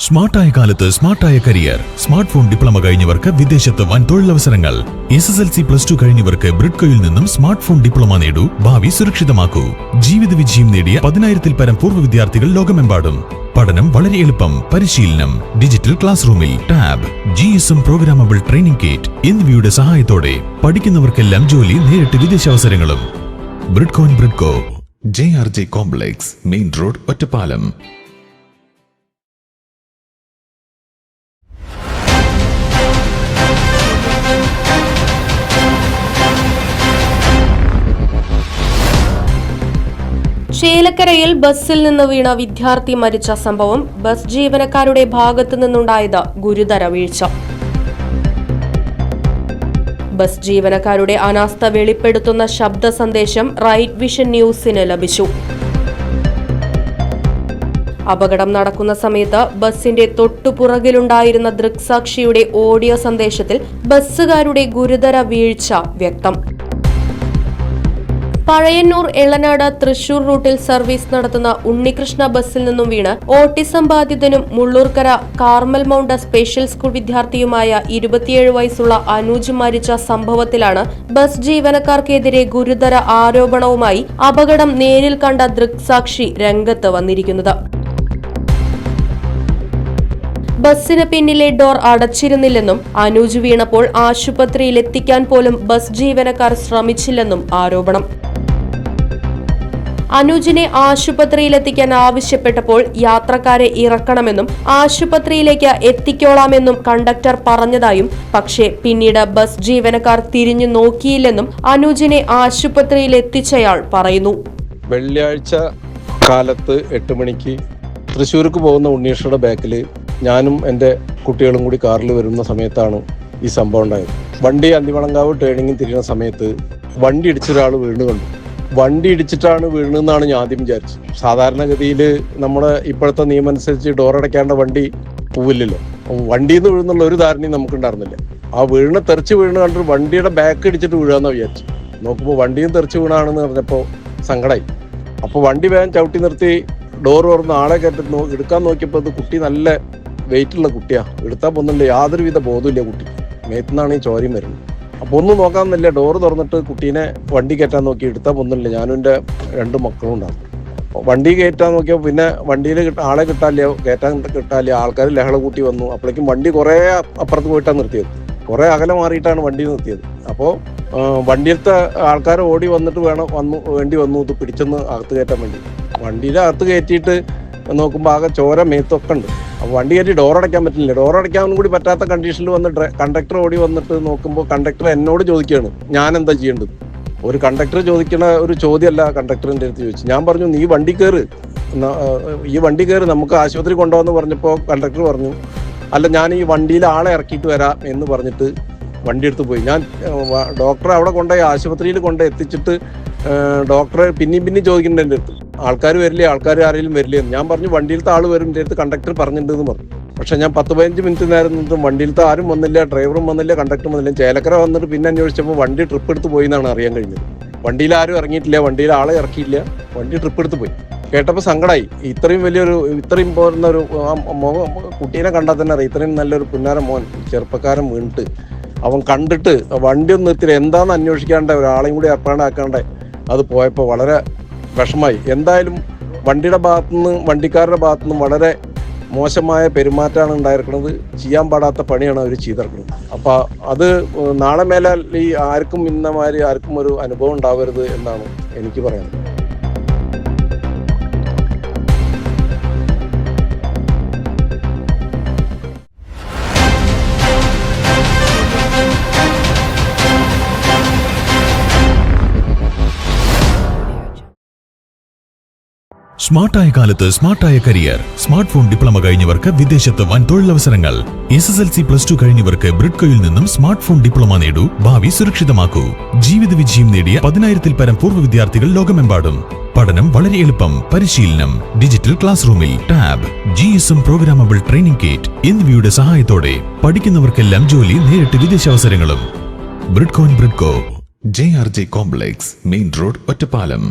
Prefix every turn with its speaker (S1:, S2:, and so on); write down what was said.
S1: സ്മാർട്ടായ കാലത്ത് സ്മാർട്ടായ career. Smart phone diploma കഴിഞ്ഞവർക്ക് വിദേശത്ത് വൻ തൊഴിലവസരങ്ങൾ. SSLC +2 കഴിഞ്ഞവർക്ക് ബ്രിഡ്കോയിൽ നിന്നും സ്മാർട്ട് ഫോൺ ഡിപ്ലോമ നേടൂ, ഭാവി സുരക്ഷിതമാക്കൂ. ജീവിത വിജയം നേടിയ 10,000-ൽ പരം പൂർവ്വ വിദ്യാർത്ഥികൾ ലോകമെമ്പാടും. പഠനം വളരെ എളുപ്പം. പരിശീലനം ഡിജിറ്റൽ ക്ലാസ് റൂമിൽ, tab, GSM programmable training kit എന്നിവയുടെ സഹായത്തോടെ പഠിക്കുന്നവർക്കെല്ലാം ജോലി, നേരിട്ട് വിദേശാവസരങ്ങളും. ബ്രിഡ്കോ JRJ complex, main road, Ottapalam.
S2: ചേലക്കരയിൽ ബസ്സിൽ നിന്ന് വീണ വിദ്യാർത്ഥി മരിച്ച സംഭവം ബസ് ജീവനക്കാരുടെ ഭാഗത്തു നിന്നുണ്ടായത് ഗുരുതര വീഴ്ച. ബസ് ജീവനക്കാരുടെ അനാസ്ഥ വെളിപ്പെടുത്തുന്ന ശബ്ദ സന്ദേശം റൈറ്റ് വിഷൻ ന്യൂസിന് ലഭിച്ചു. അപകടം നടക്കുന്ന സമയത്ത് ബസിന്റെ തൊട്ടുപുറകിലുണ്ടായിരുന്ന ദൃക്സാക്ഷിയുടെ ഓഡിയോ സന്ദേശത്തിൽ ബസ്സുകാരുടെ ഗുരുതര വീഴ്ച വ്യക്തം. പഴയന്നൂർ, എളനാട്, തൃശൂർ റൂട്ടിൽ സർവീസ് നടത്തുന്ന ഉണ്ണികൃഷ്ണ ബസ്സിൽ നിന്നും വീണ് ഓട്ടിസം ബാധിതനും Mullurkara Carmel mount special school വിദ്യാർത്ഥിയുമായ 27 വയസ്സുള്ള അനൂജ് മരിച്ച സംഭവത്തിലാണ് ബസ് ജീവനക്കാർക്കെതിരെ ഗുരുതര ആരോപണവുമായി അപകടം നേരിൽ കണ്ട ദൃക്സാക്ഷി രംഗത്ത് വന്നിരിക്കുന്നത്. ബസ്സിന് പിന്നിലെ ഡോർ അടച്ചിരുന്നില്ലെന്നും അനൂജ് വീണപ്പോൾ ആശുപത്രിയിൽ എത്തിക്കാൻ പോലും ബസ് ജീവനക്കാർ ശ്രമിച്ചില്ലെന്നും ആരോപണം. അനൂജിനെ ആശുപത്രിയിലെത്തിക്കാൻ ആവശ്യപ്പെട്ടപ്പോൾ യാത്രക്കാരെ ഇറക്കണമെന്നും ആശുപത്രിയിലേക്ക് എത്തിക്കോളാമെന്നും കണ്ടക്ടർ പറഞ്ഞതായും, പക്ഷേ പിന്നീട് ബസ് ജീവനക്കാർ തിരിഞ്ഞു നോക്കിയില്ലെന്നും അനൂജിനെ ആശുപത്രിയിൽ എത്തിച്ചയാൾ പറയുന്നു.
S3: വെള്ളിയാഴ്ച കാലത്ത് 8 മണിക്ക് തൃശ്ശൂർക്ക് പോകുന്ന ഉണ്ണീഷയുടെ ബാക്കിൽ ഞാനും എൻ്റെ കുട്ടികളും കൂടി കാറിൽ വരുന്ന സമയത്താണ് ഈ സംഭവം ഉണ്ടായത്. വണ്ടി അന്തിവളങ്കാവ് ടേണിങ്ങിൽ തിരിയുന്ന സമയത്ത് വണ്ടി ഇടിച്ചൊരാൾ വീണ് കണ്ടു. വണ്ടി ഇടിച്ചിട്ടാണ് വീണെന്നാണ് ഞാൻ ആദ്യം വിചാരിച്ചത്. സാധാരണഗതിയിൽ നമ്മുടെ ഇപ്പോഴത്തെ നിയമം അനുസരിച്ച് ഡോറടയ്ക്കേണ്ട വണ്ടി പോവില്ലല്ലോ. വണ്ടിയിൽ നിന്ന് വീഴുന്നുള്ള ഒരു ധാരണയും നമുക്കുണ്ടായിരുന്നില്ല. ആ തെറിച്ച് വീണ് കണ്ടിട്ട് വണ്ടിയുടെ ബാക്ക് ഇടിച്ചിട്ട് വീഴാന്ന് വിചാരിച്ചു. നോക്കുമ്പോൾ വണ്ടിയും തെറിച്ച് വീണാണെന്ന് പറഞ്ഞപ്പോൾ സങ്കടമായി. അപ്പോൾ വണ്ടി വേഗം ചവിട്ടി നിർത്തി ഡോർ തുറന്ന് ആളെ കയറ്റി എടുക്കാൻ നോക്കിയപ്പോൾ അത് കുട്ടി നല്ല വെയിറ്റുള്ള കുട്ടിയാണ്. എടുത്താൽ പൊന്നുണ്ട്, യാതൊരുവിധ ബോധമില്ല കുട്ടി. മേത്തുനിന്നാണ് ഈ ചോരയും വരുന്നത്. അപ്പോൾ ഒന്നും നോക്കാമെന്നില്ല, ഡോറ് തുറന്നിട്ട് കുട്ടീനെ വണ്ടി കയറ്റാൻ നോക്കി. എടുത്താൽ പൊന്നുമില്ല. ഞാനും എൻ്റെ 2 മക്കളും ഉണ്ടാകും. വണ്ടി കയറ്റാൻ നോക്കിയപ്പോൾ പിന്നെ വണ്ടിയിൽ ആളെ കിട്ടാനില്ല, കയറ്റാൻ കിട്ടാനില്ല. ആൾക്കാർ ലഹള കൂട്ടി വന്നു. അപ്പോഴേക്കും വണ്ടി കുറേ അപ്പുറത്ത് പോയിട്ടാണ് നിർത്തിയത്. കുറേ അകലെ മാറിയിട്ടാണ് വണ്ടി നിർത്തിയത്. അപ്പോൾ വണ്ടിയിലത്തെ ആൾക്കാർ ഓടി വന്നിട്ട് വേണ്ടി വന്നു ഇത് പിടിച്ചൊന്ന് അകത്ത് കയറ്റാൻ വേണ്ടി. വണ്ടിയുടെ അകത്ത് കയറ്റിയിട്ട് നോക്കുമ്പോൾ ആകെ ചോര മേത്തൊക്കെ ഉണ്ട്. അപ്പോൾ വണ്ടി കയറ്റി ഡോറടയ്ക്കാൻ പറ്റില്ല. ഡോറടയ്ക്കാനും കൂടി പറ്റാത്ത കണ്ടീഷനിൽ വന്ന് കണ്ടക്ടർ ഓടി വന്നിട്ട് നോക്കുമ്പോൾ കണ്ടക്ടർ എന്നോട് ചോദിക്കുകയാണ് ഞാൻ എന്താ ചെയ്യേണ്ടത്. ഒരു കണ്ടക്ടർ ചോദിക്കണ ഒരു ചോദ്യമല്ല കണ്ടക്ടറിൻ്റെ അടുത്ത് ചോദിച്ചു. ഞാൻ പറഞ്ഞു ഈ വണ്ടി കയറ് നമുക്ക് ആശുപത്രി കൊണ്ടുപോകാമെന്ന് പറഞ്ഞപ്പോൾ കണ്ടക്ടർ പറഞ്ഞു അല്ല ഞാൻ ഈ വണ്ടിയിൽ ആളെ ഇറക്കിയിട്ട് വരാം എന്ന് പറഞ്ഞിട്ട് വണ്ടി എടുത്ത് പോയി. ഞാൻ ഡോക്ടറെ അവിടെ കൊണ്ടുപോയി ആശുപത്രിയിൽ എത്തിച്ചിട്ട് ഡോക്ടറെ പിന്നെയും ചോദിക്കുന്നുണ്ട് എൻ്റെ അടുത്ത് ആൾക്കാർ വരില്ലേ, ആൾക്കാർ ആരെങ്കിലും വരില്ലേ എന്ന്. ഞാൻ പറഞ്ഞു വണ്ടിയിലത്തെ ആൾ വരും, എൻ്റെ അടുത്ത് കണ്ടക്ടർ പറഞ്ഞിട്ടുണ്ടെന്ന് പറഞ്ഞു. പക്ഷെ ഞാൻ 10-15 മിനിറ്റ് നേരം നിന്നിട്ടും വണ്ടിയിലത്തെ ആരും വന്നില്ല, ഡ്രൈവറും വന്നില്ല, കണ്ടക്ടറും വന്നില്ല. ചേലക്കര വന്നിട്ട് പിന്നെ അന്വേഷിച്ചപ്പോൾ വണ്ടി ട്രിപ്പ് എടുത്ത് പോയി എന്നാണ് അറിയാൻ കഴിഞ്ഞത്. വണ്ടിയിൽ ആരും ഇറങ്ങിയിട്ടില്ല, വണ്ടിയിൽ ആളെ ഇറക്കിയില്ല, വണ്ടി ട്രിപ്പ് എടുത്ത് പോയി. കേട്ടപ്പോൾ സങ്കടമായി. ഇത്രയും പോരുന്ന ഒരു കുട്ടീനെ കണ്ടാൽ തന്നെ അറിയാം ഇത്രയും നല്ലൊരു പുന്നാര മോൻ ചെറുപ്പക്കാരൻ വീണിട്ട് അവൻ കണ്ടിട്ട് വണ്ടി ഒന്നും നിർത്തില്ല. എന്താണെന്ന് അന്വേഷിക്കാണ്ട് ഒരാളെയും കൂടി ഏർപ്പാടാക്കാണ്ട് അത് പോയപ്പോൾ വളരെ വിഷമായി. എന്തായാലും വണ്ടിയുടെ വണ്ടിക്കാരുടെ ഭാഗത്തുനിന്നും വളരെ മോശമായ പെരുമാറ്റമാണ് ഉണ്ടായിരിക്കുന്നത്. ചെയ്യാൻ പാടാത്ത പണിയാണ് അവർ ചെയ്തിരിക്കുന്നത്. അപ്പോൾ അത് നാളെ മേലാൽ ആർക്കും ഒരു അനുഭവം ഉണ്ടാവരുത് എന്നാണ് എനിക്ക് പറയാനുള്ളത്.
S1: സ്മാർട്ടായ കാലത്ത് സ്മാർട്ടായ കരിയർ. സ്മാർട്ട് ഫോൺ ഡിപ്ലോമ കഴിഞ്ഞവർക്ക് വിദേശത്ത് വൻ തൊഴിലവസരങ്ങൾ. SSLC +2 കഴിഞ്ഞവർക്ക് ബ്രിഡ്കോയിൽ നിന്നും സ്മാർട്ട് ഫോൺ ഡിപ്ലോമ നേടൂ, ഭാവി സുരക്ഷിതമാക്കൂ. ജീവിത വിജയം നേടിയ 10,000-ൽ പരം പൂർവ്വ വിദ്യാർത്ഥികൾ ലോകമെമ്പാടും. പഠനം വളരെ എളുപ്പം. പരിശീലനം ഡിജിറ്റൽ ക്ലാസ് റൂമിൽ, tab, GSM programmable training kit എന്നിവയുടെ സഹായത്തോടെ പഠിക്കുന്നവർക്കെല്ലാം ജോലി, നേരിട്ട് വിദേശാവസരങ്ങളും. ബ്രിഡ്കോ JRJ complex, main road, Ottapalam.